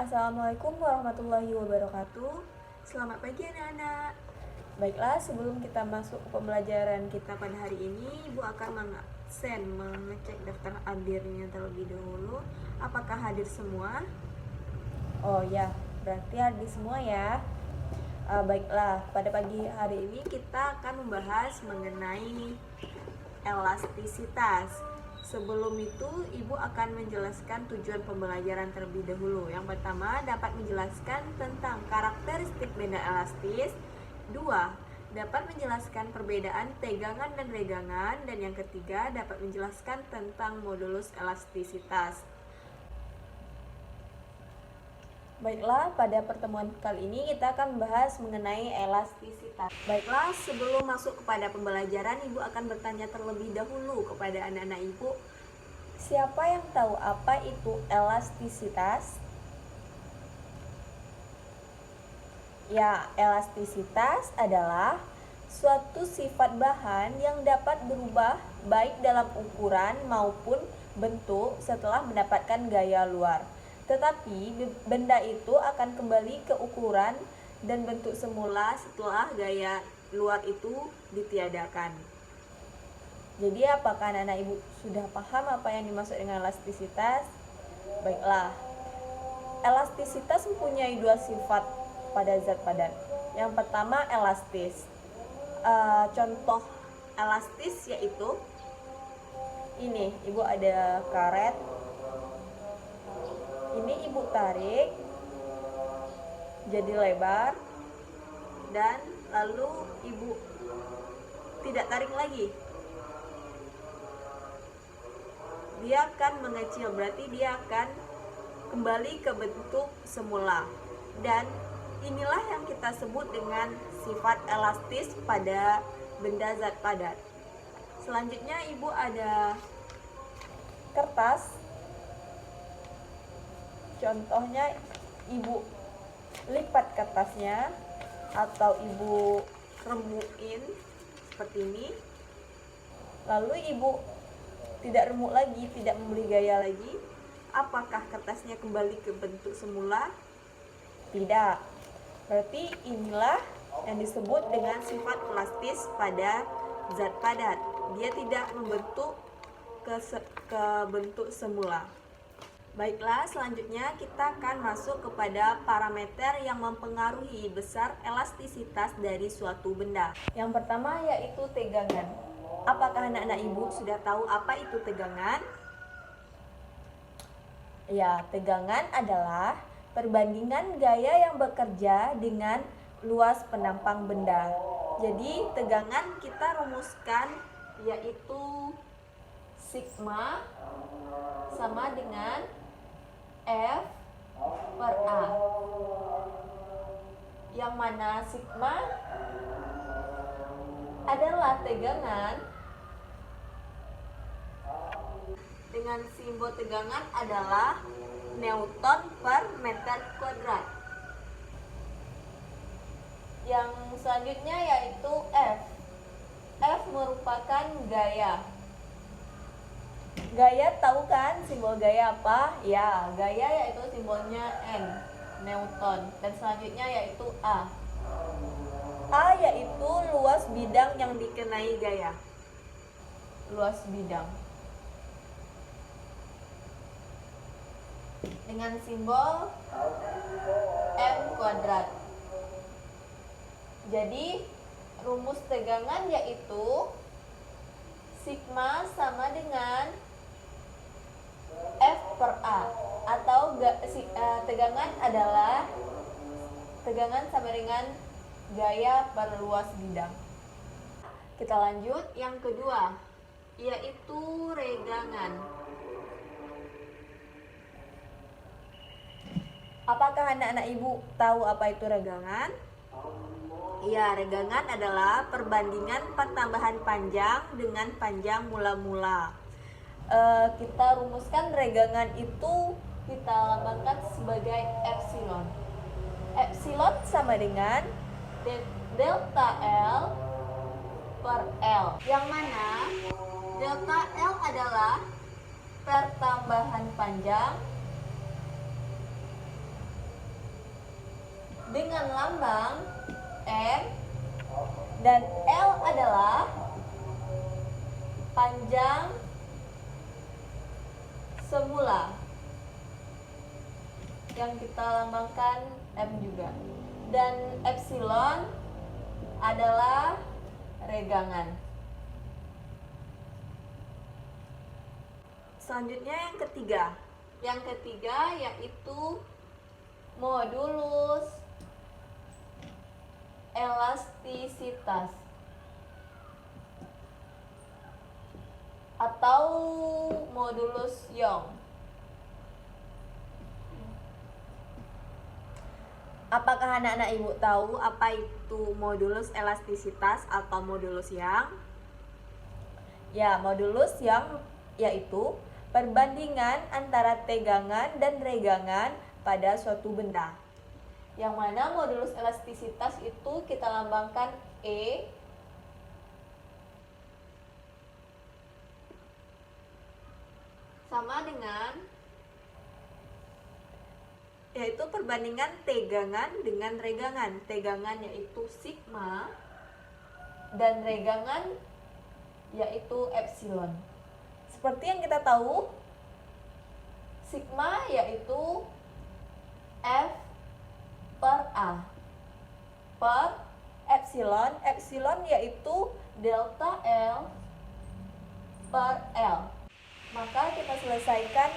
Assalamualaikum warahmatullahi wabarakatuh. Selamat pagi anak-anak. Baiklah, sebelum kita masuk ke pembelajaran kita pada hari ini, Ibu akan mengecek daftar hadirnya terlebih dahulu. Apakah hadir semua? Oh ya, berarti hadir semua ya. Baiklah, pada pagi hari ini kita akan membahas mengenai elastisitas. Sebelum itu, Ibu akan menjelaskan tujuan pembelajaran terlebih dahulu. Yang pertama, dapat menjelaskan tentang karakteristik benda elastis. Dua, dapat menjelaskan perbedaan tegangan dan regangan. Dan yang ketiga, dapat menjelaskan tentang modulus elastisitas. Baiklah, pada pertemuan kali ini kita akan membahas mengenai elastisitas. Baiklah, sebelum masuk kepada pembelajaran, Ibu akan bertanya terlebih dahulu kepada anak-anak Ibu. Siapa yang tahu apa itu elastisitas? Ya, elastisitas adalah suatu sifat bahan yang dapat berubah baik dalam ukuran maupun bentuk setelah mendapatkan gaya luar. Tetapi benda itu akan kembali ke ukuran dan bentuk semula setelah gaya luar itu ditiadakan. Jadi apakah anak-anak Ibu sudah paham apa yang dimaksud dengan elastisitas? Baiklah, elastisitas mempunyai dua sifat pada zat padat. Yang pertama elastis. Contoh elastis yaitu ini, Ibu ada karet. Ini Ibu tarik jadi lebar dan lalu Ibu tidak tarik lagi. Dia akan mengecil, berarti dia akan kembali ke bentuk semula. Dan inilah yang kita sebut dengan sifat elastis pada benda zat padat. Selanjutnya Ibu ada kertas. Contohnya Ibu lipat kertasnya atau Ibu remukin seperti ini. Lalu Ibu tidak remuk lagi, tidak memberi gaya lagi. Apakah kertasnya kembali ke bentuk semula? Tidak. Berarti inilah yang disebut dengan sifat elastis pada zat padat. Dia tidak membentuk ke bentuk semula. Baiklah, selanjutnya kita akan masuk kepada parameter yang mempengaruhi besar elastisitas dari suatu benda. Yang pertama yaitu tegangan. Apakah anak-anak Ibu sudah tahu apa itu tegangan? Ya, tegangan adalah perbandingan gaya yang bekerja dengan luas penampang benda. Jadi, tegangan kita rumuskan yaitu sigma sama dengan F per A, yang mana sigma adalah tegangan dengan simbol tegangan adalah Newton per meter kuadrat. Yang selanjutnya yaitu F. F merupakan gaya. Gaya tahu kan simbol gaya apa? Ya, gaya yaitu simbolnya N, Newton. Dan selanjutnya yaitu A. A yaitu luas bidang yang dikenai gaya. Luas bidang. Dengan simbol M kuadrat. Jadi, rumus tegangan yaitu sigma sama dengan F per A, atau tegangan adalah tegangan sama dengan gaya per luas bidang. Kita lanjut yang kedua, yaitu regangan. Apakah anak-anak Ibu tahu apa itu regangan? Ya, regangan adalah perbandingan pertambahan panjang dengan panjang mula-mula. Kita rumuskan regangan itu kita lambangkan sebagai epsilon. Epsilon sama dengan delta L per L, yang mana delta L adalah pertambahan panjang dengan lambang M, dan L adalah panjang semula yang kita lambangkan M juga, dan epsilon adalah regangan. Selanjutnya yang ketiga yaitu modulus elastisitas atau modulus Young. Apakah anak-anak ibu tahu apa itu modulus elastisitas atau modulus Young? Ya, modulus Young yaitu perbandingan antara tegangan dan regangan pada suatu benda. Yang mana modulus elastisitas itu kita lambangkan E, sama dengan, yaitu perbandingan tegangan dengan regangan. Tegangan yaitu sigma dan regangan yaitu epsilon. Seperti yang kita tahu, sigma yaitu F per A per epsilon. Epsilon yaitu delta L per L. Maka kita selesaikan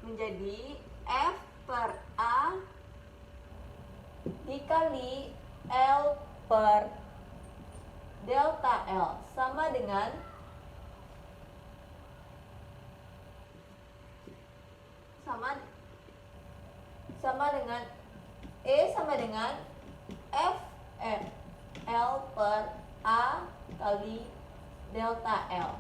menjadi F per A dikali L per delta L sama dengan E sama dengan F L per A kali delta L.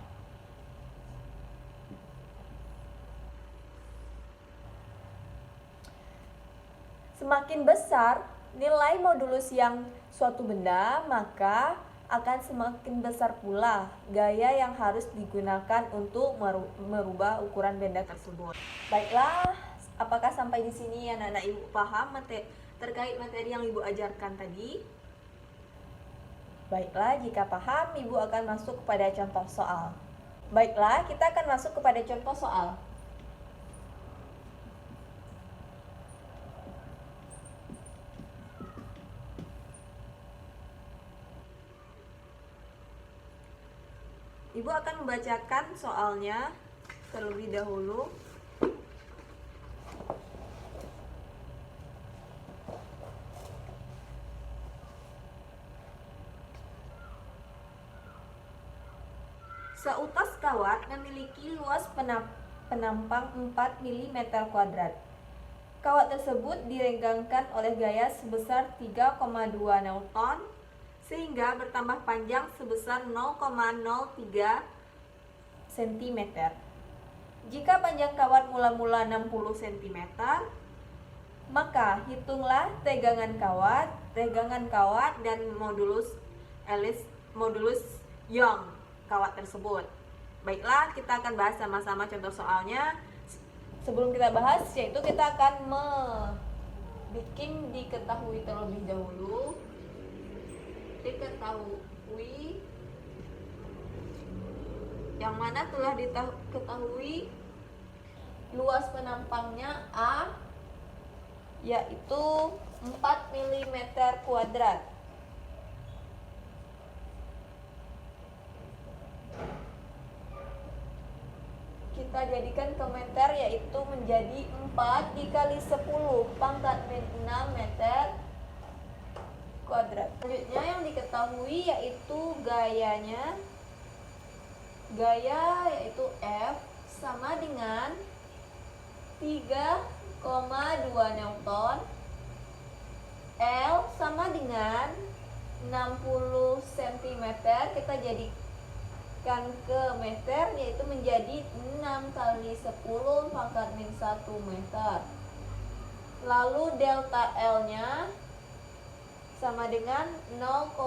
Semakin besar nilai modulus yang suatu benda, maka akan semakin besar pula gaya yang harus digunakan untuk merubah ukuran benda tersebut. Baiklah, apakah sampai di sini anak-anak ibu paham terkait materi yang ibu ajarkan tadi? Baiklah, jika paham, ibu akan masuk kepada contoh soal. Baiklah, kita akan masuk kepada contoh soal. Ibu akan membacakan soalnya terlebih dahulu. Seutas kawat memiliki luas penampang 4 mm². Kawat tersebut diregangkan oleh gaya sebesar 3,2 Newton sehingga bertambah panjang sebesar 0,03 cm. Jika panjang kawat mula-mula 60 cm, maka hitunglah tegangan kawat, regangan kawat, dan modulus Young kawat tersebut. Baiklah, kita akan bahas sama-sama contoh soalnya. Sebelum kita bahas, yaitu kita akan diketahui terlebih dahulu. Diketahui yang mana telah diketahui luas penampangnya A yaitu 4 mm². Kita jadikan ke meter, yaitu menjadi 4 dikali 10 pangkat 6 meter kuadrat. Selanjutnya yang diketahui yaitu gayanya. Gaya yaitu F sama dengan 3,2 Newton. L sama dengan 60 cm. Kita jadikan ke meter, yaitu menjadi 6 kali 10 pangkat min 1 meter. Lalu delta L nya sama dengan 0,03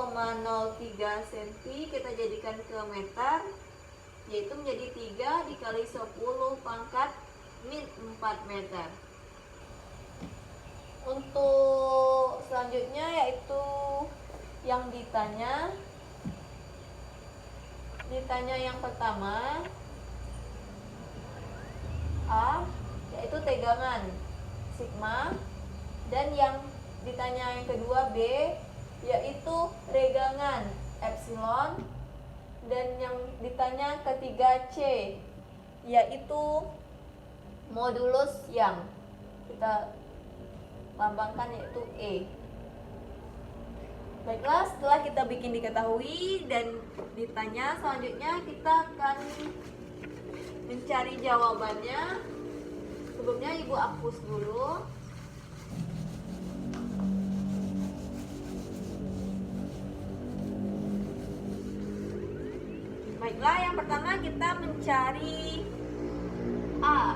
cm, kita jadikan ke meter, yaitu menjadi 3 dikali 10 pangkat min 4 meter. Untuk yang ditanya yang pertama A yaitu tegangan sigma, dan yang ditanya yang kedua B yaitu regangan epsilon, dan yang ditanya ketiga C yaitu modulus yang kita lambangkan yaitu E. Baiklah, setelah kita bikin diketahui dan ditanya, selanjutnya kita akan mencari jawabannya. Sebelumnya Ibu hapus dulu. Baiklah, yang pertama kita mencari A,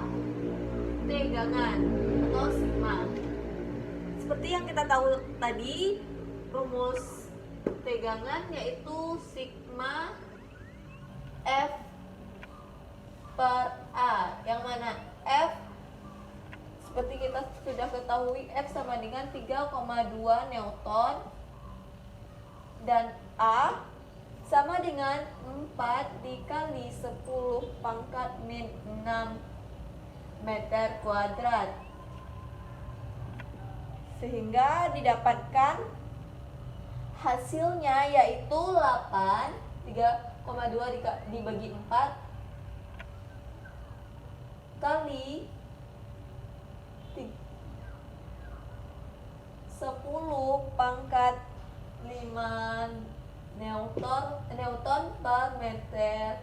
tegangan atau sigma. Seperti yang kita tahu tadi, rumus tegangan yaitu sigma F per A, yang mana F seperti kita sudah ketahui F sama dengan 3,2 Newton dan A sama dengan 4 dikali 10 pangkat min 6 meter kuadrat, sehingga didapatkan hasilnya yaitu 8, 3,2 dibagi 4 kali 10 pangkat 5 Newton per meter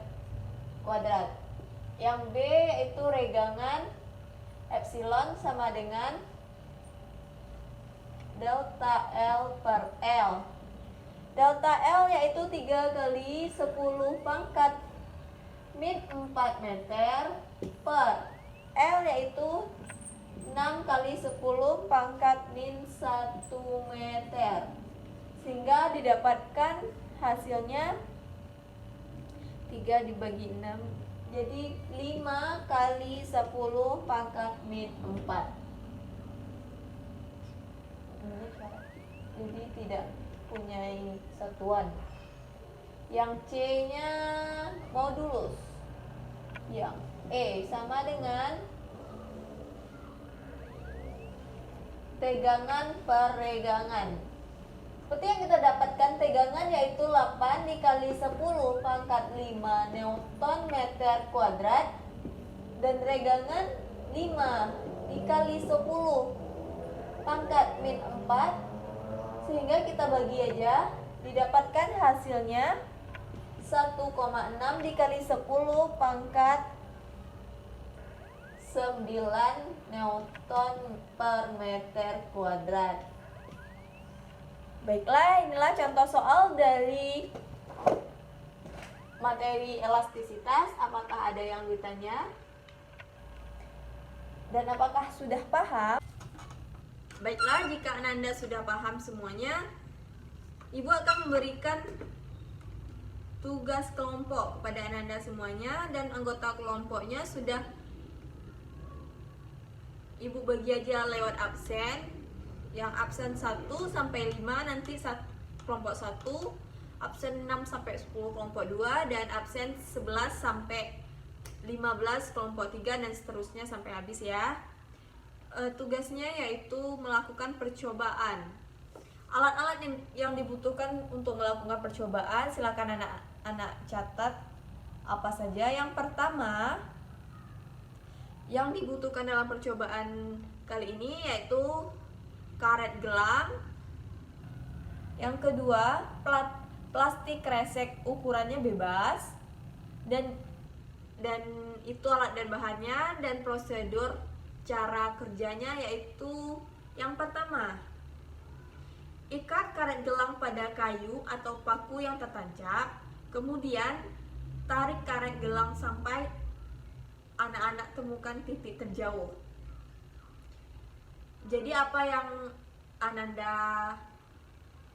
kuadrat. Yang B itu regangan epsilon sama dengan delta L per L. Delta L yaitu 3 kali 10 pangkat min 4 meter per L yaitu 6 kali 10 pangkat min 1 meter, sehingga didapatkan hasilnya 3 dibagi 6, jadi 5 kali 10 pangkat min 4. Jadi tidak punya satuan. Yang C nya modulus, yang E sama dengan tegangan per regangan. Seperti yang kita dapatkan, tegangan yaitu 8 dikali 10 pangkat 5 Newton meter kuadrat, dan regangan 5 dikali 10 pangkat min 4, sehingga kita bagi aja, didapatkan hasilnya 1,6 dikali 10 pangkat 9 Newton per meter kuadrat. Baiklah, inilah contoh soal dari materi elastisitas. Apakah ada yang ditanya? Dan apakah sudah paham? Baiklah, jika Ananda sudah paham semuanya, Ibu akan memberikan tugas kelompok kepada Ananda semuanya, dan anggota kelompoknya sudah Ibu bagi aja lewat absen. Yang absen 1 sampai 5 nanti kelompok 1, absen 6 sampai 10 kelompok 2, dan absen 11 sampai 15 kelompok 3, dan seterusnya sampai habis ya. Tugasnya yaitu melakukan percobaan. Alat-alat yang dibutuhkan untuk melakukan percobaan, silakan anak-anak catat apa saja. Yang pertama yang dibutuhkan dalam percobaan kali ini yaitu karet gelang. Yang kedua, plastik kresek ukurannya bebas, dan itu alat dan bahannya, dan prosedur cara kerjanya yaitu yang pertama, ikat karet gelang pada kayu atau paku yang tertancap, kemudian tarik karet gelang sampai anak-anak temukan titik terjauh. Jadi apa yang Ananda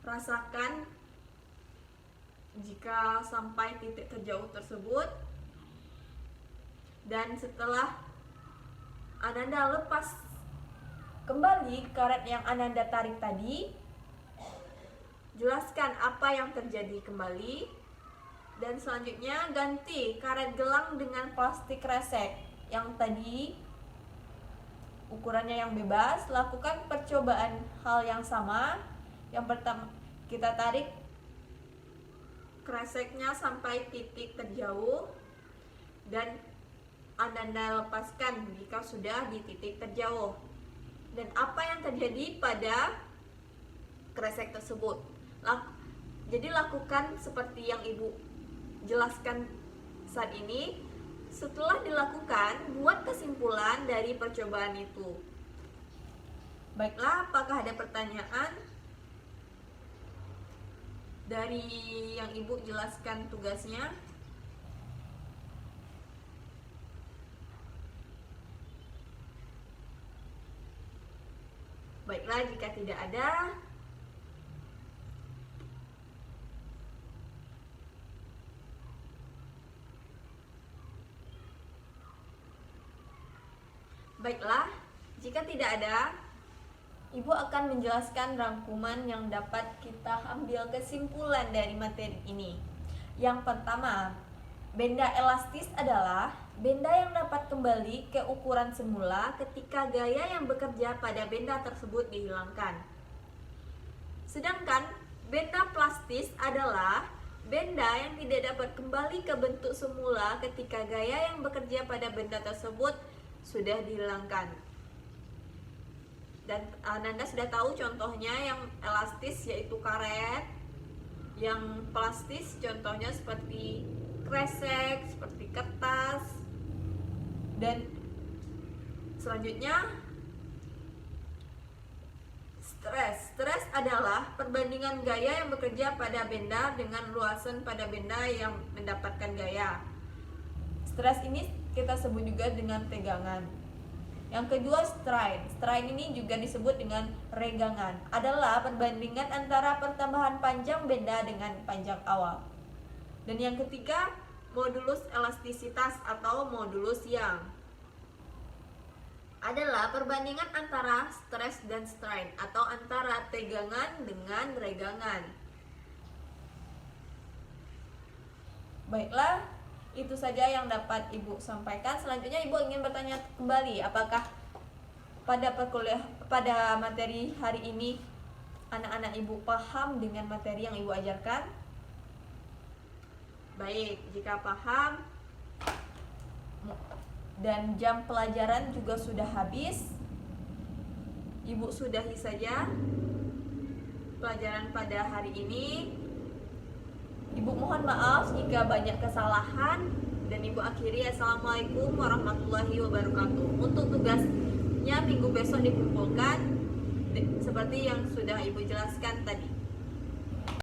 rasakan jika sampai titik terjauh tersebut, dan setelah Ananda lepas kembali karet yang Ananda tarik tadi, jelaskan apa yang terjadi kembali. Dan selanjutnya ganti karet gelang dengan plastik kresek. Yang tadi ukurannya yang bebas. Lakukan percobaan hal yang sama. Yang pertama, kita tarik kreseknya sampai titik terjauh dan Ananda lepaskan jika sudah di titik terjauh. Dan apa yang terjadi pada kresek tersebut? Jadi lakukan seperti yang Ibu jelaskan saat ini. Setelah dilakukan, buat kesimpulan dari percobaan itu. Baiklah, apakah ada pertanyaan dari yang Ibu jelaskan tugasnya? Baiklah, jika tidak ada, Ibu akan menjelaskan rangkuman yang dapat kita ambil kesimpulan dari materi ini. Yang pertama, benda elastis adalah benda yang dapat kembali ke ukuran semula ketika gaya yang bekerja pada benda tersebut dihilangkan. Sedangkan benda plastis adalah benda yang tidak dapat kembali ke bentuk semula ketika gaya yang bekerja pada benda tersebut sudah dihilangkan. Dan Ananda sudah tahu contohnya yang elastis yaitu karet, yang plastis contohnya seperti kresek, seperti kertas. Dan selanjutnya stres adalah perbandingan gaya yang bekerja pada benda dengan luasan pada benda yang mendapatkan gaya. Stres ini kita sebut juga dengan tegangan. Yang kedua, strain. Strain ini juga disebut dengan regangan. Adalah perbandingan antara pertambahan panjang benda dengan panjang awal. Dan yang ketiga, modulus elastisitas atau modulus Young. Adalah perbandingan antara stres dan strain atau antara tegangan dengan regangan. Baiklah, itu saja yang dapat Ibu sampaikan. Selanjutnya Ibu ingin bertanya kembali, apakah pada materi hari ini anak-anak Ibu paham dengan materi yang Ibu ajarkan? Baik, jika paham dan jam pelajaran juga sudah habis, Ibu sudahi saja pelajaran pada hari ini. Ibu mohon maaf jika banyak kesalahan dan Ibu akhiri. Assalamualaikum warahmatullahi wabarakatuh. Untuk tugasnya minggu besok dikumpulkan seperti yang sudah Ibu jelaskan tadi.